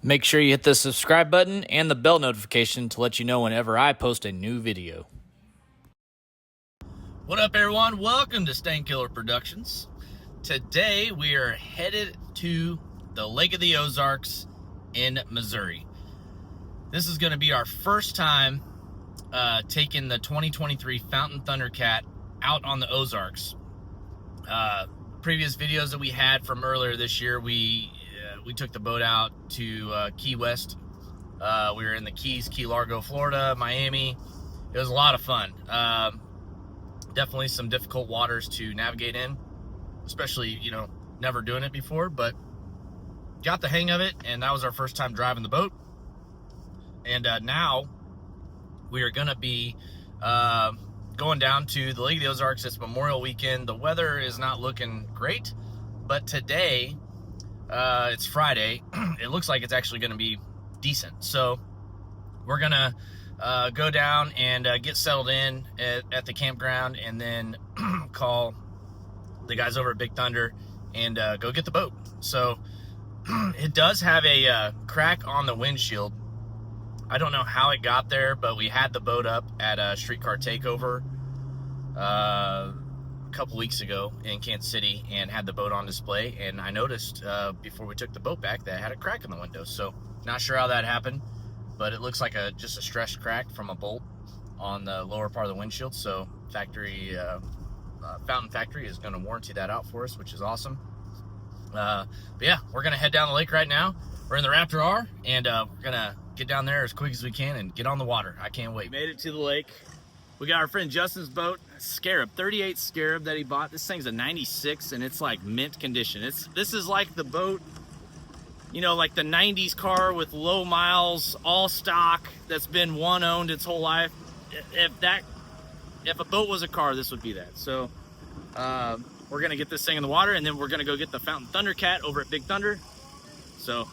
Make sure you hit the subscribe button and the bell notification to let you know whenever I post a new video. What up, everyone? Welcome to Stainkiller Productions. Today we are headed to the Lake of the Ozarks in Missouri. This is going to be our first time taking the 2023 Fountain Thundercat out on the Ozarks. Previous videos that we had from earlier this year, we took the boat out to Key West. We were in the Keys, Key Largo, Florida, Miami. It was a lot of fun. Definitely some difficult waters to navigate in, especially, never doing it before, but got the hang of it, and that was our first time driving the boat. And now we are going to be going down to the Lake of the Ozarks. It's Memorial Weekend. The weather is not looking great, but today, it's Friday. It looks like it's actually going to be decent. So we're going to go down and get settled in at the campground, and then call the guys over at Big Thunder and go get the boat. So it does have a crack on the windshield. I don't know how it got there, but we had the boat up at a streetcar takeover a couple weeks ago in Kansas City and had the boat on display, and I noticed before we took the boat back that it had a crack in the window. So not sure how that happened, but it looks like just a stressed crack from a bolt on the lower part of the windshield. So factory Fountain Factory is going to warranty that out for us, which is awesome. But yeah, we're going to head down the lake right now. We're in the Raptor R, and we're going to get down there as quick as we can and get on the water. I can't wait. Made it to the lake. We got our friend Justin's boat, Scarab, 38 Scarab that he bought. This thing's a 96, and it's like mint condition. This is like the boat, like the 90s car with low miles, all stock, that's been one owned its whole life. If a boat was a car, this would be that. So we're gonna get this thing in the water, and then we're gonna go get the Fountain Thundercat over at Big Thunder. So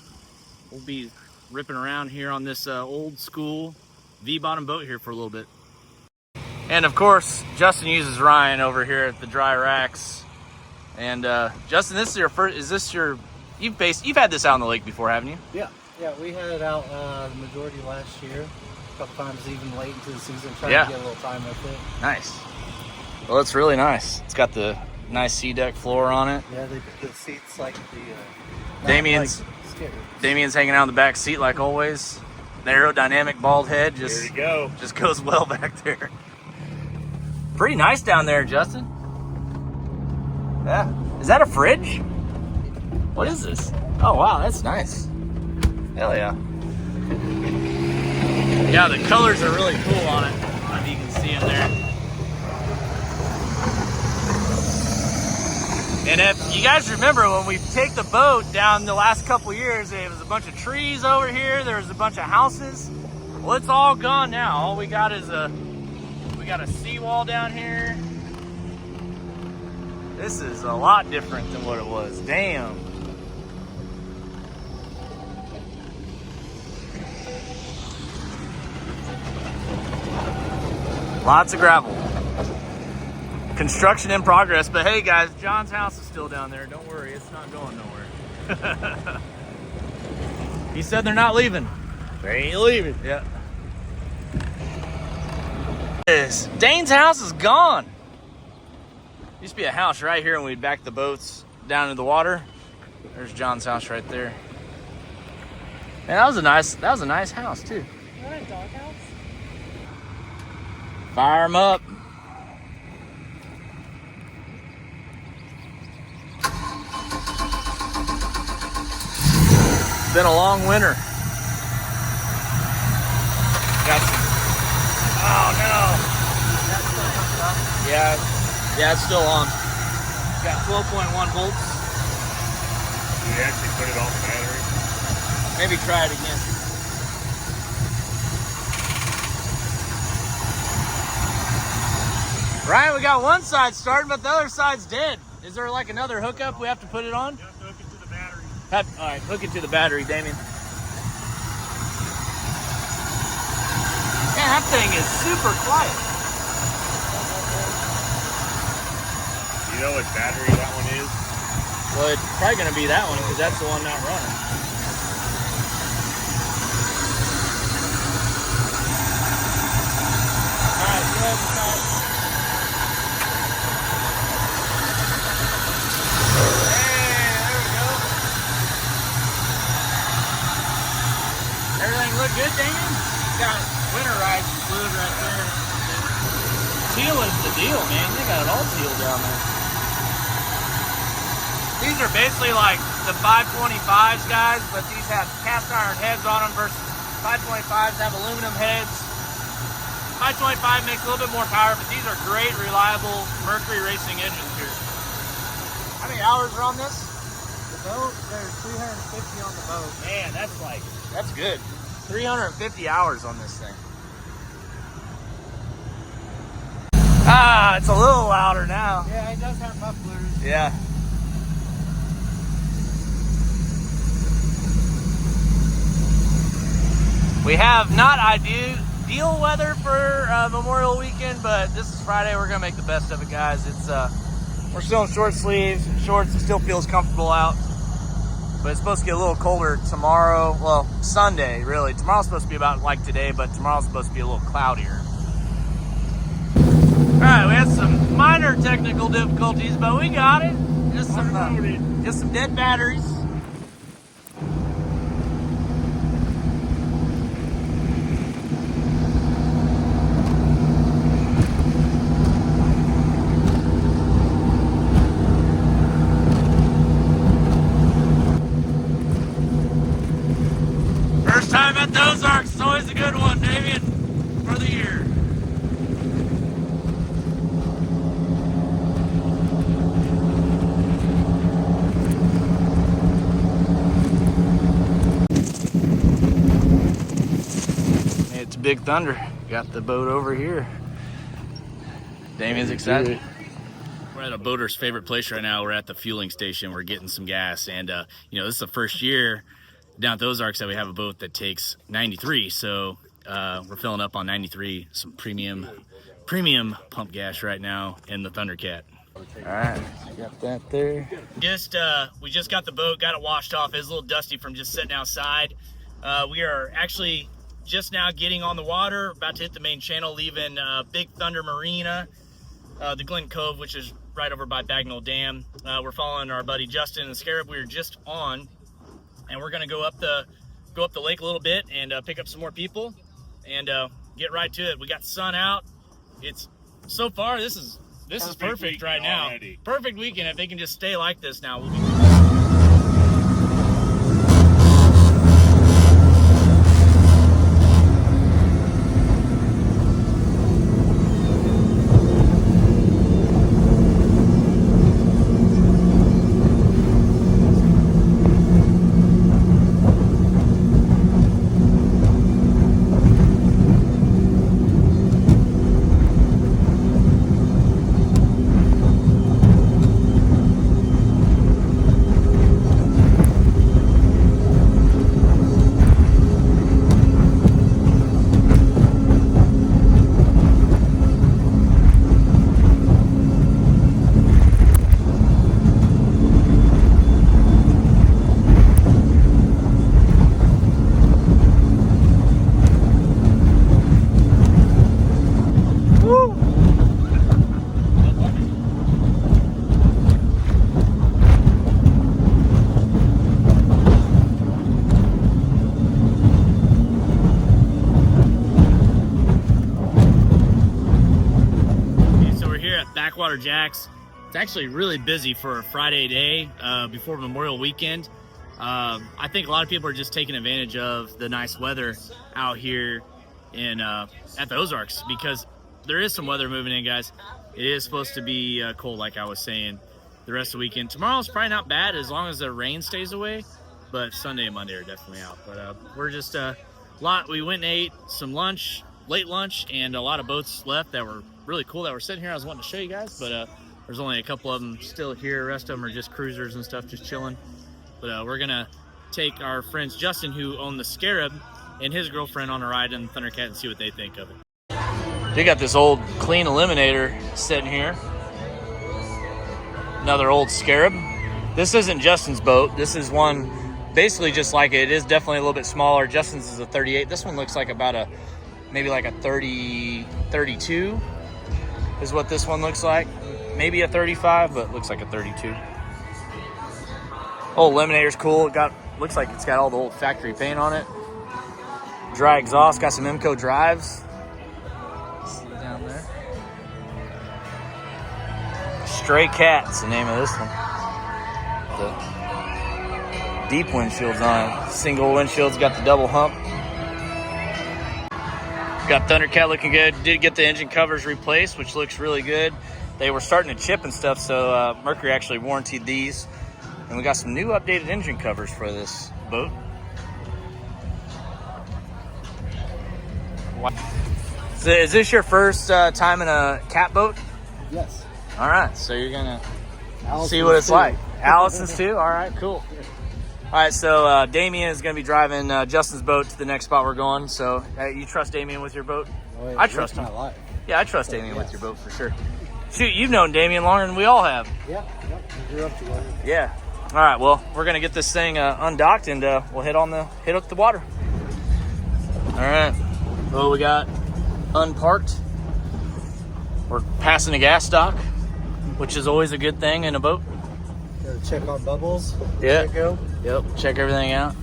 we'll be ripping around here on this old school V-bottom boat here for a little bit. And of course, Justin uses Ryan over here at the dry racks. And Justin, this is your first. Is this your? You've had this out on the lake before, haven't you? Yeah, we had it out the majority last year. A couple times even late into the season, trying to get a little time with it. Nice. Well, it's really nice. It's got the nice sea deck floor on it. Yeah, the seats like the. Damien's hanging out in the back seat like always. The aerodynamic bald head just goes well back there. Pretty nice down there, Justin. Yeah. Is that a fridge? What is this? Oh, wow, that's nice. Hell yeah. Yeah, the colors are really cool on it. I don't know if you can see them there. And if you guys remember, when we take the boat down the last couple years, there was a bunch of trees over here. There was a bunch of houses. Well, it's all gone now. All we got is we got a seawall down here. This is a lot different than what it was. Damn. Lots of gravel. Construction in progress, but hey guys, John's house is still down there. Don't worry, it's not going nowhere. He said they're not leaving. They ain't leaving. Yeah. Dane's house is gone. Used to be a house right here when we'd back the boats down into the water. There's John's house right there. Man, that was a nice house too. Is that a doghouse? Fire them up. It's been a long winter. Got some. Oh no. Yeah, it's still on. Got 12.1 volts. Did you actually put it on the battery? Maybe try it again. Ryan, we got one side starting, but the other side's dead. Is there like another hookup we have to put it on? You have to hook it to the battery. All right, hook it to the battery, Damien. Man, that thing is super quiet. You know what battery that one is? Well, it's probably going to be that one because that's the one not running. look good, Damon? Got winterized fluid right there. Teal is the deal, man. They got it all teal down there. These are basically like the 525s, guys, but these have cast iron heads on them versus 525s have aluminum heads. 525 makes a little bit more power, but these are great, reliable Mercury racing engines here. How many hours are on this? The boat, there's 350 on the boat. Man, that's good. 350 hours on this thing. Ah, it's a little louder now. Yeah, it does have mufflers. Yeah. We have not ideal weather for Memorial Weekend, but this is Friday. We're gonna make the best of it, guys. It's we're still in short sleeves, shorts. It still feels comfortable out, but it's supposed to get a little colder tomorrow. Well, Sunday, really. Tomorrow's supposed to be about like today, but tomorrow's supposed to be a little cloudier. All right, we had some minor technical difficulties, but we got it. Just some dead batteries. First time at the Ozarks, it's always a good one, Damien, for the year. It's Big Thunder. Got the boat over here. Damien's excited. We're at a boater's favorite place right now. We're at the fueling station. We're getting some gas, and you know, this is the first year down at the Ozarks that we have a boat that takes 93. So we're filling up on 93, some premium pump gas right now in the Thundercat. All right, got that there. We just got the boat, got it washed off. It's a little dusty from just sitting outside. We are actually just now getting on the water, about to hit the main channel, leaving Big Thunder Marina, the Glen Cove, which is right over by Bagnell Dam. We're following our buddy Justin and the Scarab we were just on, and we're gonna go up the lake a little bit and pick up some more people and get right to it. We got the sun out. It's so far this is perfect right now. Already. Perfect weekend. If they can just stay like this now, we'll be good. Jack's. It's actually really busy for a Friday day before Memorial Weekend. I think a lot of people are just taking advantage of the nice weather out here in at the Ozarks, because there is some weather moving in, guys. It is supposed to be cold, like I was saying, the rest of the weekend. Tomorrow's probably not bad as long as the rain stays away, but Sunday and Monday are definitely out. But we're just we went and ate some lunch, late lunch, and a lot of boats left that were really cool that were sitting here. I was wanting to show you guys, but there's only a couple of them still here. The rest of them are just cruisers and stuff, just chilling. But we're gonna take our friends Justin, who own the Scarab, and his girlfriend on a ride in the Thundercat and see what they think of it. They got this old clean eliminator sitting here. Another old Scarab. This isn't Justin's boat. This is one basically just like it. It is definitely a little bit smaller. Justin's is a 38. This one looks like about maybe like a 32 is what this one looks like. Maybe a 35, but looks like a 32. Old eliminator's cool. Looks like it's got all the old factory paint on it. Dry exhaust. Got some Imco drives. See down there. Stray Cat's the name of this one. The deep windshields on it. Single windshield's got the double hump. Got Thundercat looking good. Did get the engine covers replaced, which looks really good. They were starting to chip and stuff, so Mercury actually warranted these. And we got some new updated engine covers for this boat. So is this your first time in a cat boat? Yes. All right, so you're gonna Allison's see what it's too. like. Allison's too? All right, cool. All right, so Damien is gonna be driving Justin's boat to the next spot we're going. So you trust Damien with your boat? Oh, I trust him. my life. Yeah, I trust Damien with your boat for sure. Shoot, you've known Damien longer than we all have. Yep. We grew up together. Yeah. All right, well, we're gonna get this thing undocked and we'll hit up the water. All right. Well, we got unparked. We're passing a gas dock, which is always a good thing in a boat. Gotta check our bubbles. Yeah. There you go. Yep. Check everything out.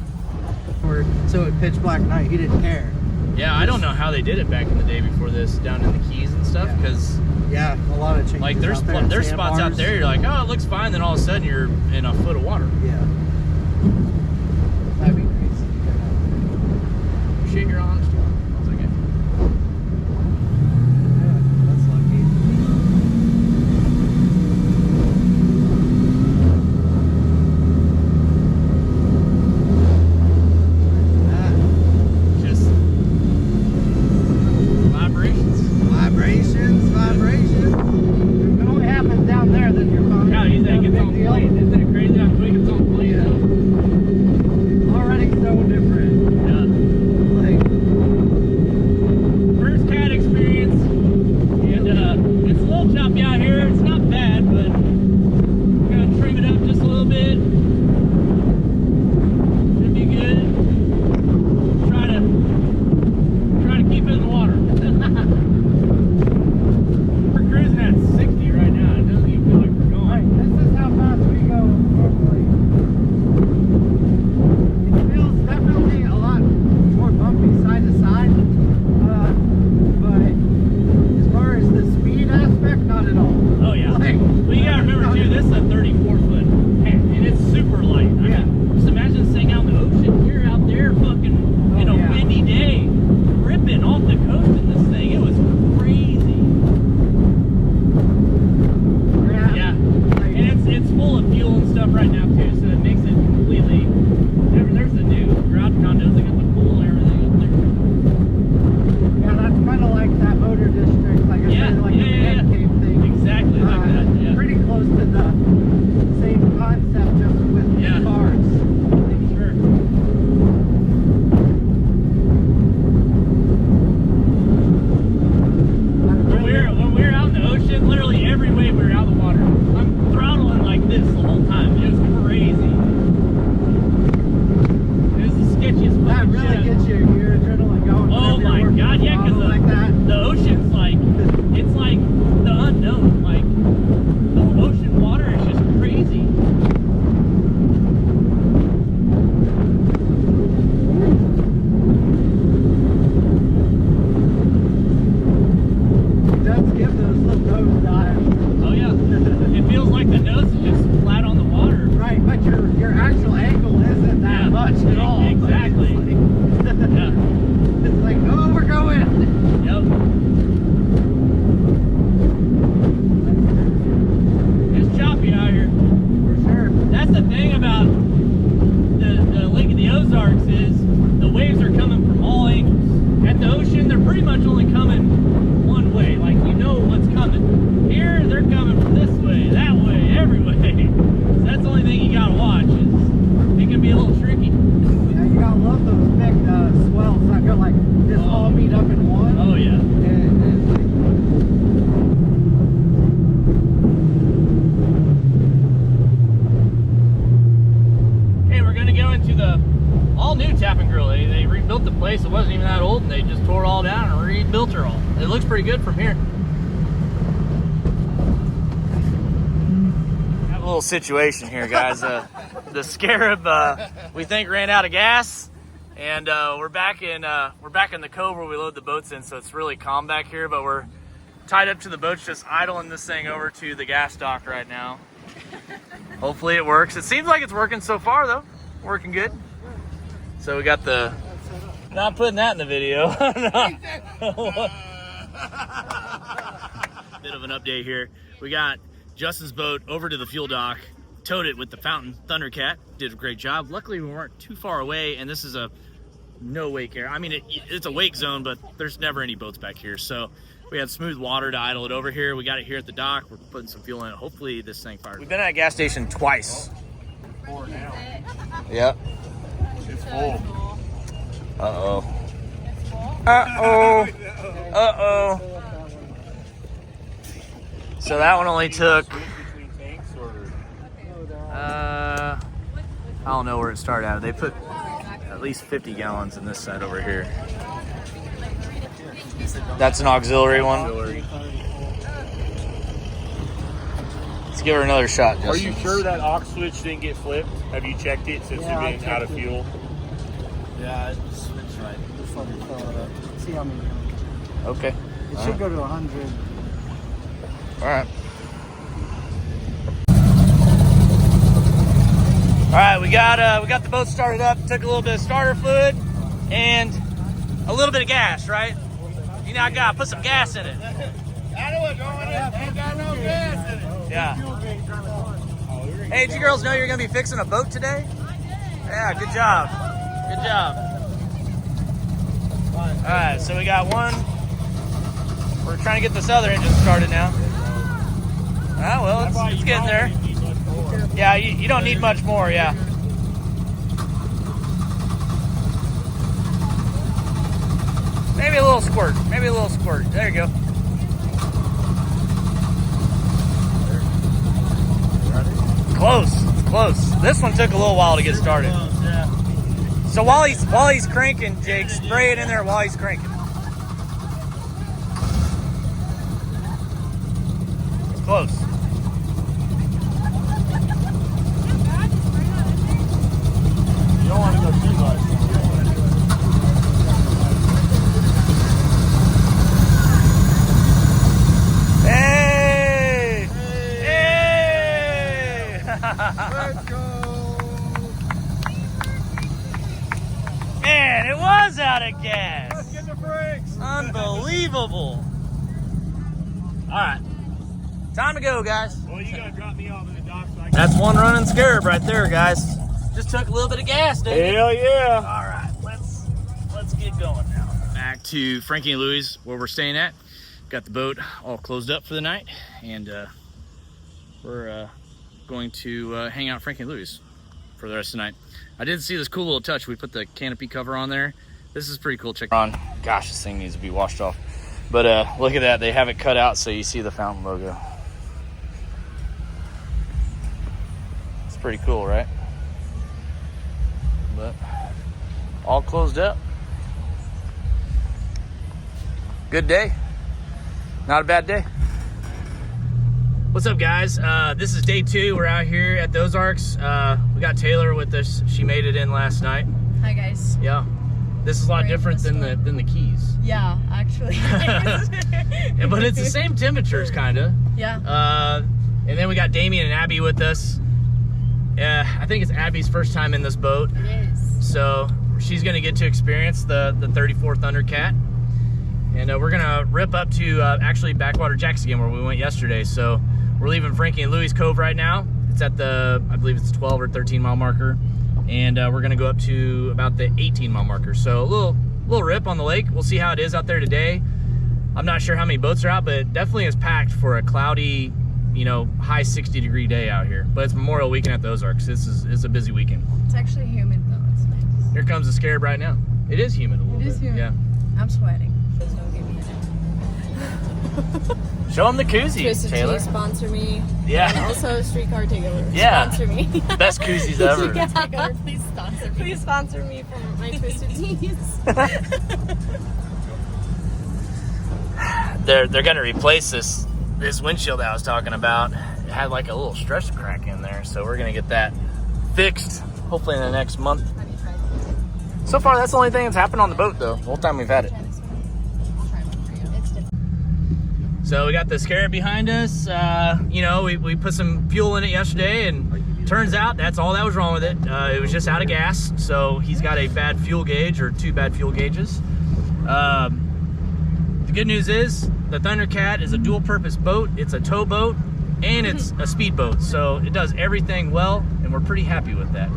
So at pitch black night, he didn't care. Yeah, I don't know how they did it back in the day before this, down in the Keys and stuff, because Yeah, a lot of changes. like there's out there in spots out sandbars. there you're like, oh, it looks fine, then all of a sudden you're in a foot of water. Yeah. That'd be crazy. Shit, you're on. It's okay. Yeah, that's lucky. Just vibrations. Vibrations. If it only happens down there, then you're fine. Yeah, you think Not a it's big on deal. plane? Isn't it crazy how quick it's on plane? Already so different. Yeah. Like, First cat experience, and it's a little choppy out here. It's not bad, but we're gonna trim it up just a little bit. Should be good. Try to keep it in the water. We're cruising at 60 right now. It doesn't even feel like we're going. right, this is how fast we go normally. It feels definitely a lot more bumpy side to side, but as far as the speed aspect, not at all. Oh yeah. Like, Well, you gotta remember too, this is a 34 foot, and it's super light. I Yeah. mean, just imagine this thing out in the ocean. You're out there fucking in a yeah. windy day, ripping off the coast in this thing. It was crazy. Yeah. Like, And it's full of fuel and stuff right now too, so it makes it completely. There's the new garage condos. They got the pool and everything up there. yeah, that's kind of like that motor district, like I Yeah, said, like yeah, the yeah, man cave thing. Exactly like that. Yeah. Pretty close to the same concept, just with Yeah. cars. Sure. When we were out in the ocean, literally every wave we were out of the water. I'm throttling like this the whole time. It was crazy. It was the sketchiest That fucking really shit. gets your adrenaline going. Oh whenever my you're working god, yeah, a because model like that. the ocean's like, it's like the unknown. Like, the ocean water is just crazy. It does give those little nose dives. Oh yeah. It feels like the nose is just flat on the water. Right, but your actual angle isn't that Yeah, much at all. exactly. Yeah. It's like, oh, we're going. Yep. It's choppy out here. For sure. That's the thing about the Lake of the Ozarks is the waves are coming from all angles. At the ocean, they're pretty much only coming one way. Like, you know what's coming. Here, they're coming from this way, that way, every way. So that's the only thing you gotta watch. Is it can be a little tricky. Yeah, you gotta love those big swells that go like just all meet up in one. Oh yeah. And it's like, Okay, we're gonna go into the all-new tap and grill. They rebuilt the place. It wasn't even that old, and they just tore it all down and rebuilt it all. It looks pretty good from here. Have a little situation here, guys. The Scarab, we think, ran out of gas, And we're back in the cove where we load the boats in, so it's really calm back here. But we're tied up to the boats, just idling this thing over to the gas dock right now. Hopefully it works. It seems like it's working so far, though. Working good. So we got the. Not putting that in the video. Bit of an update here. We got Justin's boat over to the fuel dock. Towed it with the Fountain Thundercat. Did a great job. Luckily, we weren't too far away, and this is a no wake area. I mean, it's a wake zone, but there's never any boats back here. So we had smooth water to idle it over here. We got it here at the dock. We're putting some fuel in it. Hopefully, this thing fires. We've been at a gas station twice. 4 now. Yep. It's full. Uh-oh. Uh-oh. Uh-oh. So that one only took... I don't know where it started out. They put at least 50 gallons in this side over here. That's an auxiliary one. Let's give her another shot, Justin. Are you sure that aux switch didn't get flipped? Have you checked it since Yeah, you've been out of fuel? Yeah, it's switched right. Just let me fill it up. See how many. Okay. It should go to 100. All right. All right, we got the boat started up. Took a little bit of starter fluid and a little bit of gas, right? You now gotta put some gas in it. I know what's going in. Ain't got no gas in it. Yeah. Hey, did you girls know you're gonna be fixing a boat today? Yeah, good job. Good job. All right, so we got one. We're trying to get this other engine started now. Ah, well, it's getting there. Yeah, you don't need much more, yeah. Maybe a little squirt. Maybe a little squirt. There you go. Close. It's close. This one took a little while to get started. So while he's cranking, Jake, spray it in there while he's cranking. It's close. You don't want to go too much. Hey! Hey! Let's go. Man, it was out of gas. Let's get the brakes. Unbelievable. All right. Time to go, guys. Well, you got to drop me off at the dock so I can... That's one running scarab right there, guys. Just took a little bit of gas, didn't it? Hell yeah. All right, let's get going now. Back to Frankie and Louie's, where we're staying at. Got the boat all closed up for the night, and we're going to hang out at Frankie and Louie's for the rest of the night. I did see this cool little touch. We put the canopy cover on there. This is pretty cool. Check it on. Gosh, this thing needs to be washed off. But look at that. They have it cut out so you see the Fountain logo. It's pretty cool, right? But all closed up. Good day. Not a bad day. What's up, guys? This is day 2. We're out here at the Ozarks. We got Taylor with us. She made it in last night. Hi, guys. Yeah. This is a lot different than the Keys. Yeah, actually. But it's the same temperatures, kind of. Yeah. And then we got Damien and Abby with us. I think it's Abby's first time in this boat. It is. So she's going to get to experience the 34 Thundercat. And we're going to rip up to actually Backwater Jacks again, where we went yesterday. So we're leaving Frankie and Louie's Cove right now. It's at the, I believe it's 12 or 13 mile marker. And we're going to go up to about the 18 mile marker. So a little rip on the lake. We'll see how it is out there today. I'm not sure how many boats are out, but it definitely is packed for a cloudy, high 60-degree day out here. But it's Memorial Weekend at the Ozarks. It's a busy weekend. It's actually humid, though. It's nice. Here comes the scarab right now. It is humid a little bit. It is humid. Yeah. I'm sweating. Show them the koozie, Twisted Taylor. Tea sponsor me. Yeah. And also Streetcar Takeover. Yeah. Sponsor me. Best koozies ever. Yeah. Takeover, please sponsor me. Please sponsor me for my Twisted Teas. They're gonna replace this windshield I was talking about. It had like a little stretch crack in there, so we're gonna get that fixed hopefully in the next month. Have you tried So far, that's the only thing that's happened on the boat, though, the whole time we've had it. So we got the Scarab behind us. You know, we put some fuel in it yesterday, and turns out that's all that was wrong with it. It was just out of gas, so he's got a bad fuel gauge, or 2 bad fuel gauges. The good news is the Thundercat is a dual-purpose boat. It's a tow boat, and it's a speedboat, so it does everything well, and we're pretty happy with that.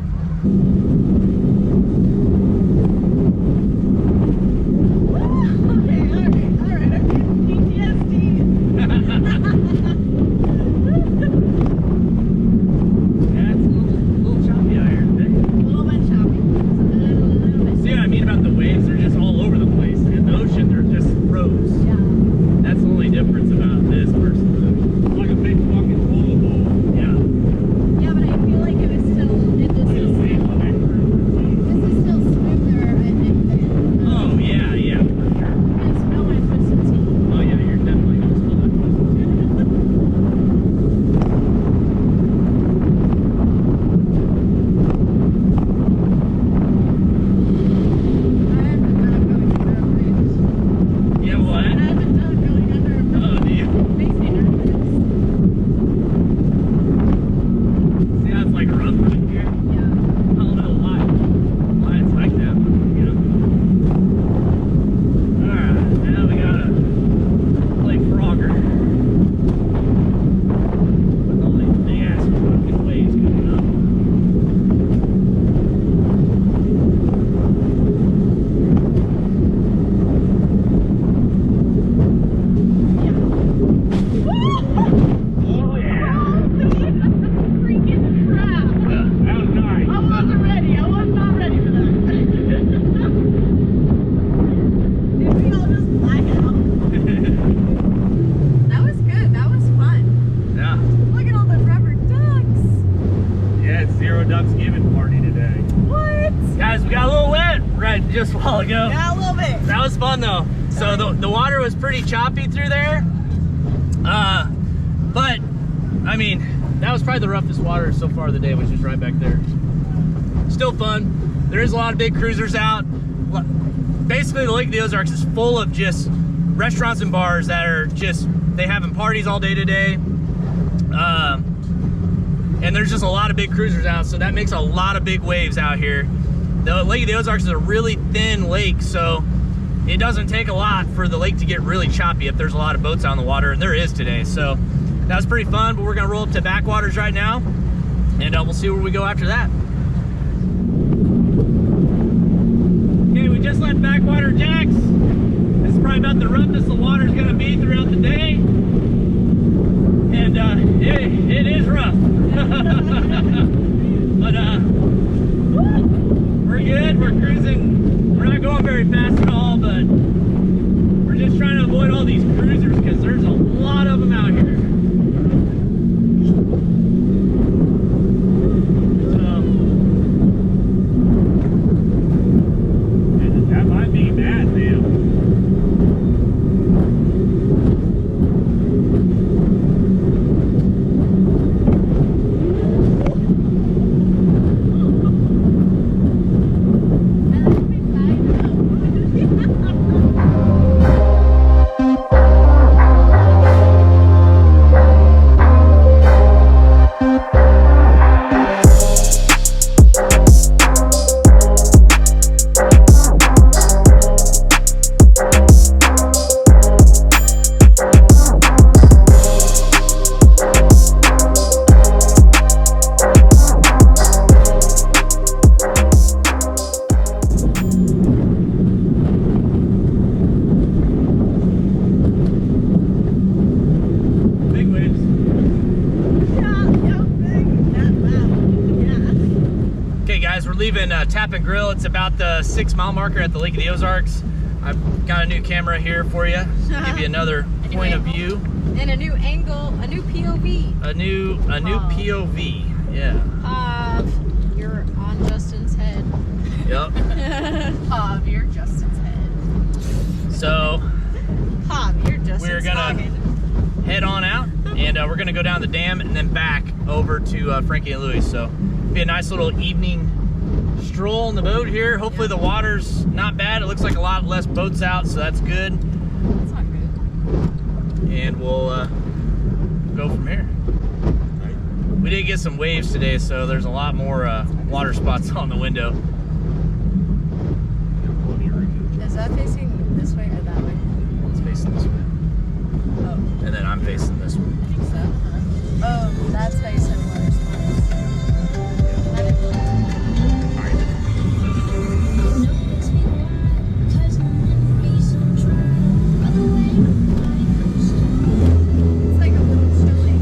Just a while ago. Yeah, a little bit. That was fun though. So the water was pretty choppy through there. But I mean, that was probably the roughest water so far of the day, which is right back there. Still fun. There is a lot of big cruisers out. Basically, the Lake of the Ozarks is full of just restaurants and bars that are just, they having parties all day today. And there's just a lot of big cruisers out, so that makes a lot of big waves out here. The Lake of the Ozarks is a really thin lake, so it doesn't take a lot for the lake to get really choppy if there's a lot of boats out on the water, and there is today. So that was pretty fun, but we're gonna roll up to backwaters right now, and we'll see where we go after that. Okay, we just left Backwater Jacks. This is probably about the roughest the water's gonna be throughout the day. And it is rough. But we're good, we're cruising. We're not going very fast at all, but we're just trying to avoid all these cruisers because there's a lot of them out here. So that might be bad, man. Leaving Tap and Grill. It's about the 6-mile marker at the Lake of the Ozarks. I've got a new camera here for you to give you another point of view. And a new angle, a new POV. A new POV, yeah. You're on Justin's head. Yep. You're Justin's head. So, you're Justin's we're gonna head on out, and we're gonna go down the dam and then back over to Frankie and Louie. So, be a nice little evening stroll in the boat here. Hopefully the water's not bad. It looks like a lot less boats out, so that's good. That's not good. And we'll go from here. We did get some waves today, so there's a lot more water spots on the window. Is that facing this way or that way? It's facing this way. Oh, And then I'm facing this way. I think so. Oh, that's facing water spots. That is It's like a little chilly.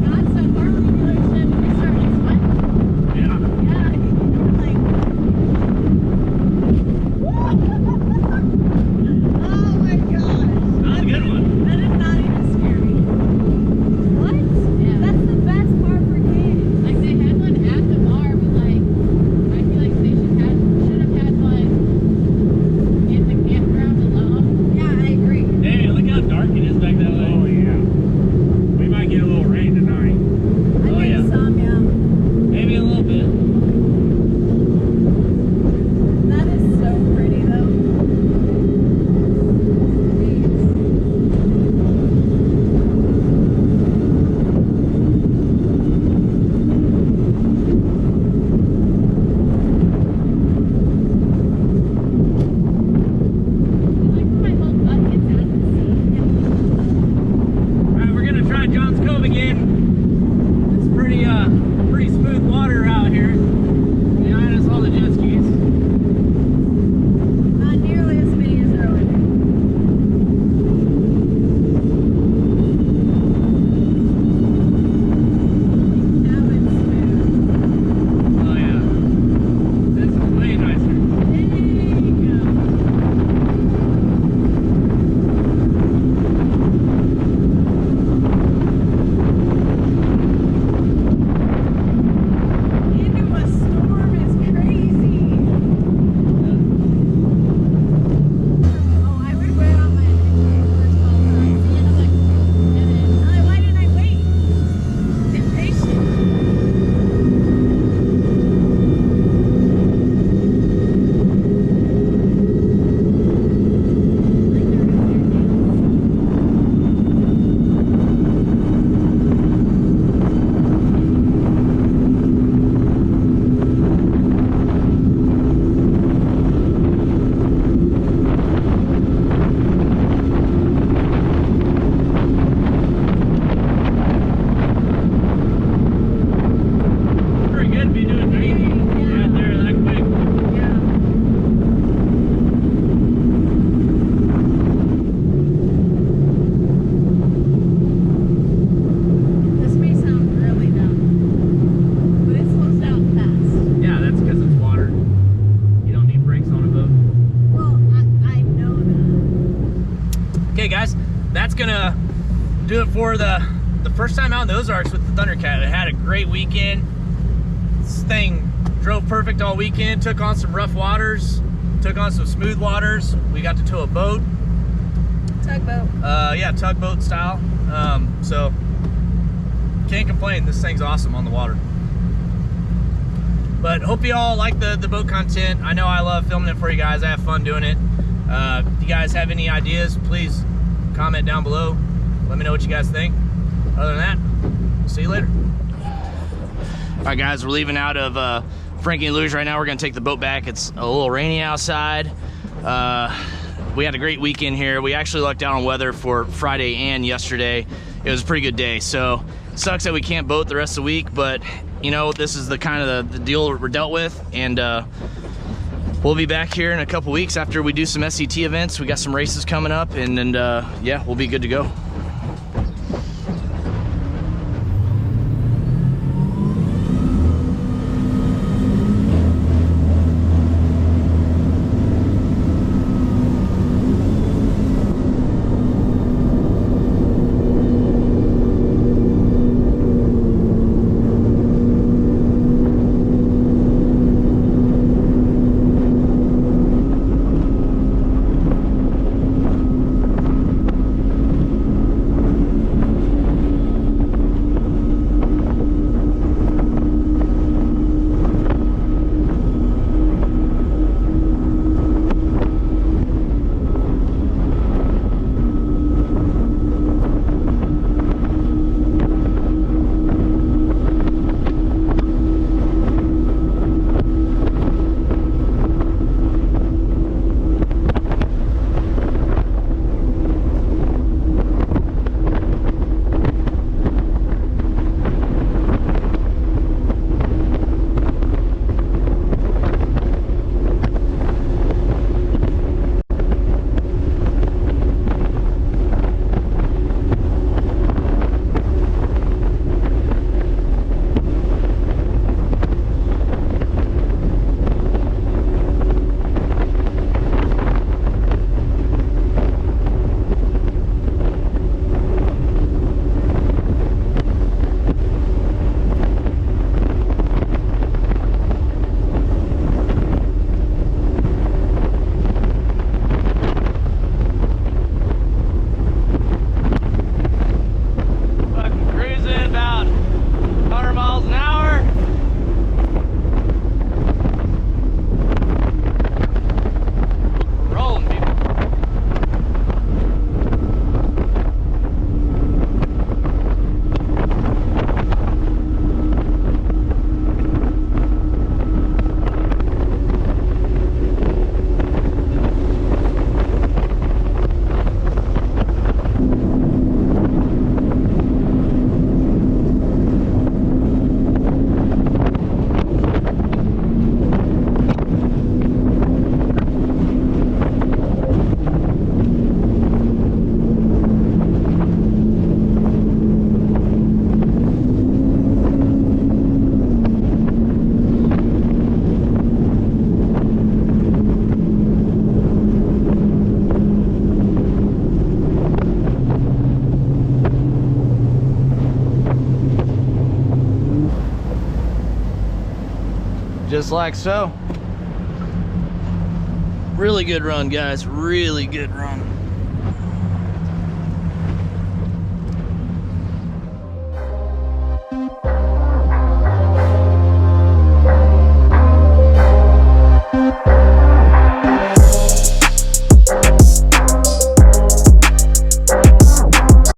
Not so far from the ocean, we started sweating. Yeah. Yeah, like. Oh my gosh. That's a good one. That is not even scary. What? Yeah. That's the best part for kids. Like they had one at the bar, but like I feel like they should have had one in the campground alone. Yeah, I agree. Hey, look how dark it is back that way. Oh yeah. We might get a little rain tonight. I Oh, think yeah. some, yeah. Maybe a little bit. That is so pretty though. I like when my whole butt gets out of the sea. Alright, we're gonna try Johns Cove again. It's pretty smooth water out here. Behind us all the jet skis. Not nearly as many as earlier. Now it's smooth. Oh yeah. This is way nicer. There you go. Into a storm is crazy. Oh, I would wear out my first time. Why didn't I wait? Impatient. Like they're in their nails. Pretty good to be doing that. Yeah. Right there that quick. Yeah. This may sound really dumb, but it slows down fast. Yeah, that's because it's water. You don't need brakes on a boat. Well, I know that. Okay guys, that's gonna do it for the first time out in the Ozarks with the Thundercat. I had a great weekend. This thing drove perfect all weekend, took on some rough waters, took on some smooth waters. We got to tow a boat. Tugboat. Yeah, tugboat style. So can't complain. This thing's awesome on the water. But hope you all like the boat content. I know I love filming it for you guys. I have fun doing it. If you guys have any ideas, please comment down below. Let me know what you guys think. Other than that, we'll see you later. All right, guys, we're leaving out of Frankie and Luge right now. We're gonna take the boat back. It's a little rainy outside. We had a great weekend here. We actually lucked out on weather for Friday and yesterday. It was a pretty good day. So it sucks that we can't boat the rest of the week, but you know, this is the kind of the deal we're dealt with. And we'll be back here in a couple weeks after we do some SET events. We got some races coming up, and yeah, we'll be good to go. Just like so. Really good run, guys. Really good run.